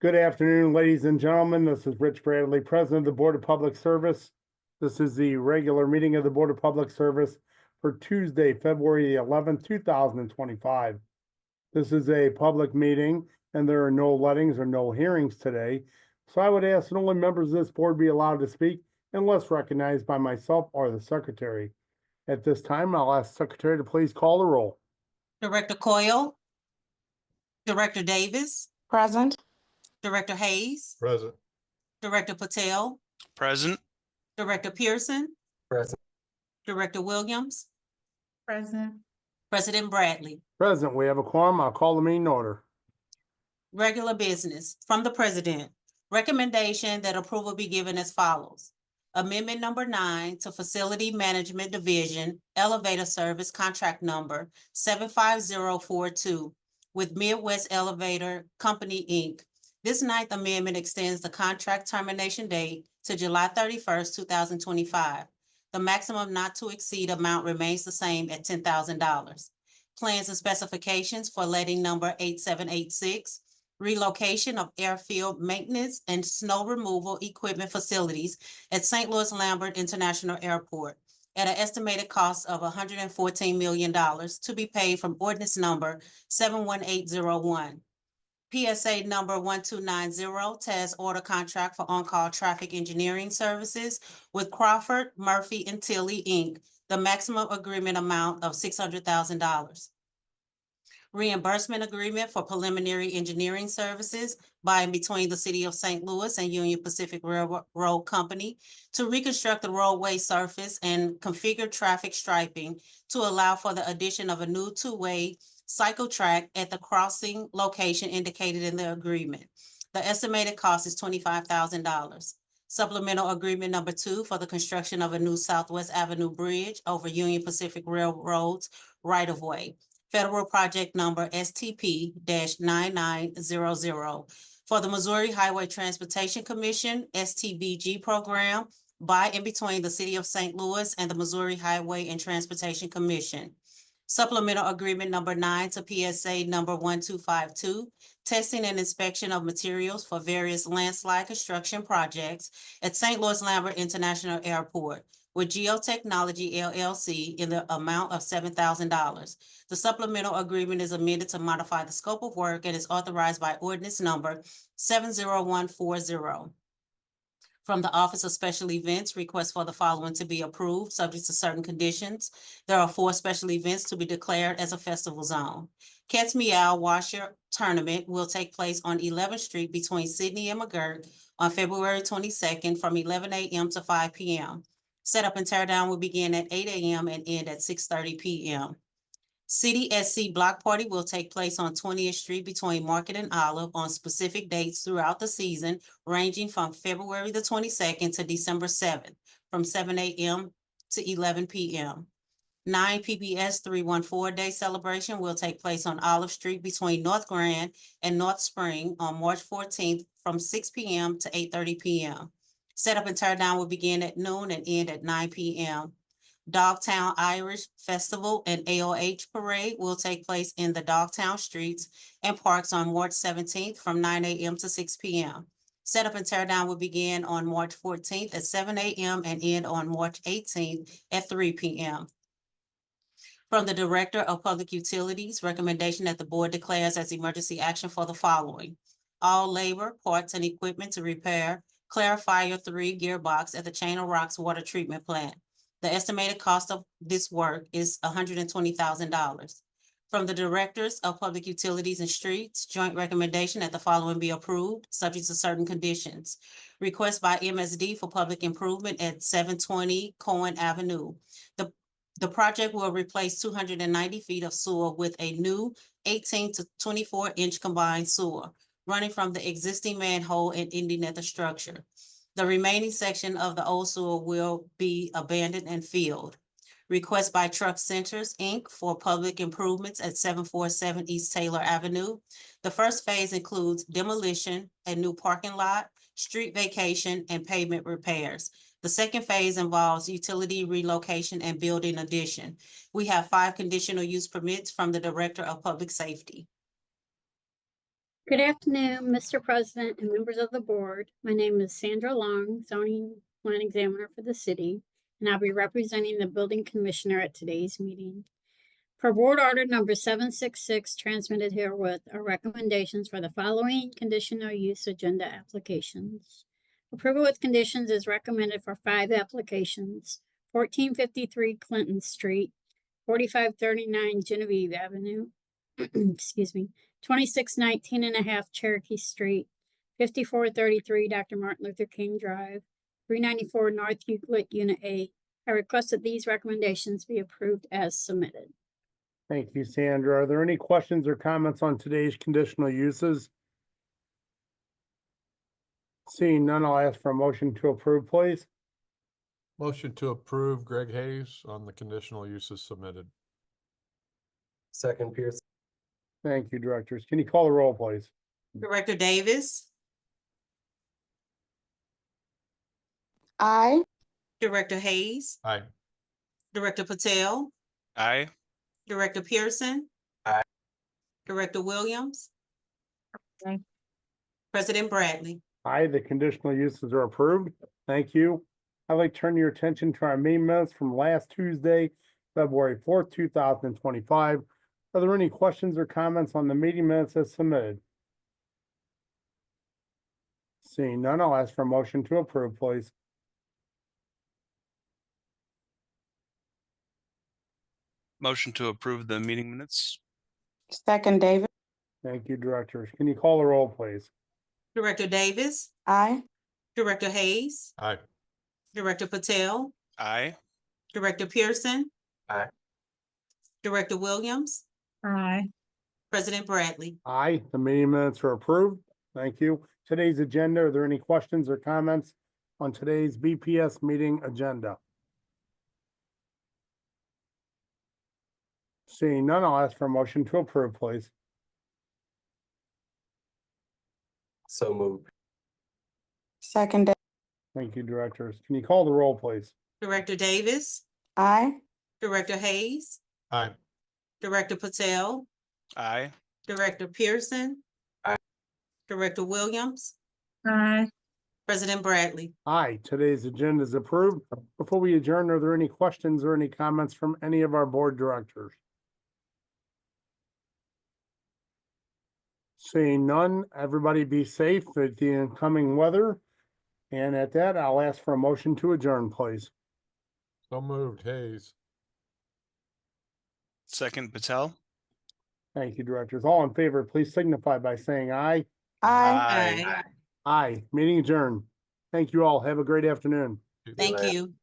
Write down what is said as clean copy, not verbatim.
Good afternoon, ladies and gentlemen. This is Rich Bradley, President of the Board of Public Service. This is the regular meeting of the Board of Public Service for Tuesday, February 11th, 2025. This is a public meeting and there are no lettings or no hearings today. So I would ask that only members of this board be allowed to speak unless recognized by myself or the secretary. At this time, I'll ask the secretary to please call the roll. Director Coyle, Director Davis, Present. Director Hayes, Present. Director Patel, Present. Director Pearson, Present. Director Williams, Present. President Bradley. Present, we have a quorum. I'll call the meeting in order. Regular business from the President. Recommendation that approval be given as follows. Amendment number 9 to Facility Management Division Elevator Service Contract Number 75042 with Midwest Elevator Company, Inc. This ninth amendment extends the contract termination date to July 31st, 2025. The maximum not to exceed amount remains the same at $10,000. Plans and specifications for letting number 8786, relocation of airfield maintenance and snow removal equipment facilities at St. Louis Lambert International Airport at an estimated cost of $114 million to be paid from ordinance number 71801. PSA number 1290, task order contract for on-call traffic engineering services with Crawford, Murphy, and Tilly, Inc., the maximum agreement amount of $600,000. Reimbursement agreement for preliminary engineering services by and between the City of St. Louis and Union Pacific Railroad Company to reconstruct the roadway surface and configure traffic striping to allow for the addition of a new two-way cycle track at the crossing location indicated in the agreement. The estimated cost is $25,000. Supplemental agreement number 2 for the construction of a new Southwest Avenue Bridge over Union Pacific Railroad's right-of-way. Federal project number STP-9900 for the Missouri Highway Transportation Commission STBG program by and between the City of St. Louis and the Missouri Highway and Transportation Commission. Supplemental agreement number 9 to PSA number 1252, testing and inspection of materials for various landslide construction projects at St. Louis Lambert International Airport with Geotechnology LLC in the amount of $7,000. The supplemental agreement is amended to modify the scope of work and is authorized by ordinance number 70140. From the Office of Special Events, request for the following to be approved, subject to certain conditions. There are 4 special events to be declared as a festival zone. Cat's Meow Washer Tournament will take place on 11th Street between Sydney and McGirt on February 22nd from 11 a.m. to 5 p.m. Setup and teardown will begin at 8 a.m. and end at 6:30 p.m. City SC Block Party will take place on 20th Street between Market and Olive on specific dates throughout the season, ranging from February the 22nd to December 7th, from 7 a.m. to 11 p.m. 9 PBS 314 Day Celebration will take place on Olive Street between North Grand and North Spring on March 14th from 6 p.m. to 8:30 p.m. Setup and teardown will begin at noon and end at 9 p.m. Dogtown Irish Festival and AOH Parade will take place in the Dogtown streets and parks on March 17th from 9 a.m. to 6 p.m. Setup and teardown will begin on March 14th at 7 a.m. and end on March 18th at 3 p.m. From the Director of Public Utilities, recommendation that the board declares as emergency action for the following. All labor, parts, and equipment to repair Clarifier 3 gearbox at the Chain of Rocks Water Treatment Plant. The estimated cost of this work is $120,000. From the Directors of Public Utilities and Streets, joint recommendation that the following be approved, subject to certain conditions. Request by MSD for public improvement at 720 Cohen Avenue. The project will replace 290 feet of sewer with a new 18 to 24-inch combined sewer running from the existing manhole and ending at the structure. The remaining section of the old sewer will be abandoned and filled. Request by Truck Centers, Inc. for public improvements at 747 East Taylor Avenue. The first phase includes demolition, a new parking lot, street vacation, and pavement repairs. The second phase involves utility relocation and building addition. We have 5 conditional use permits from the Director of Public Safety. Good afternoon, Mr. President and members of the board. My name is Sandra Long, zoning plan examiner for the city, and I'll be representing the building commissioner at today's meeting. Per board order number 766 transmitted herewith are recommendations for the following conditional use agenda applications. Approval with conditions is recommended for 5 applications: 1453 Clinton Street, 4539 Genevieve Avenue, excuse me, 2619 and a half Cherokee Street, 5433 Dr. Martin Luther King Drive, 394 North Euclid, Unit A. I request that these recommendations be approved as submitted. Thank you, Sandra. Are there any questions or comments on today's conditional uses? Seeing none, I'll ask for a motion to approve, please. Motion to approve Greg Hayes on the conditional uses submitted. Second Pierce. Thank you, directors. Can you call the roll, please? Director Davis, Aye. Director Hayes, Aye. Director Patel, Aye. Director Pearson. Aye. Director Williams. Aye. President Bradley. Aye, the conditional uses are approved. Thank you. I'd like to turn your attention to our meeting minutes from last Tuesday, February 4th, 2025. Are there any questions or comments on the meeting minutes as submitted? Seeing none, I'll ask for a motion to approve, please. Motion to approve the meeting minutes. Second, David. Thank you, directors. Can you call the roll, please? Director Davis, Aye. Director Hayes, Aye. Director Patel, Aye. Director Pearson. Aye. Director Williams, Aye. President Bradley. Aye, the meeting minutes are approved. Thank you. Today's agenda, are there any questions or comments on today's BPS meeting agenda? Seeing none, I'll ask for a motion to approve, please. So moved. Second, Thank you, directors. Can you call the roll, please? Director Davis, aye. Director Hayes, Aye. Director Patel, Aye. Director Pearson. Aye. Director Williams, Aye. President Bradley. Aye, today's agenda is approved. Before we adjourn, are there any questions or any comments from any of our board directors? Seeing none, everybody be safe with the incoming weather. And at that, I'll ask for a motion to adjourn, please. So moved, Hayes. Second, Patel. Thank you, directors. All in favor, please signify by saying aye. Aye. Aye. Aye, meeting adjourned. Thank you all. Have a great afternoon. Thank you.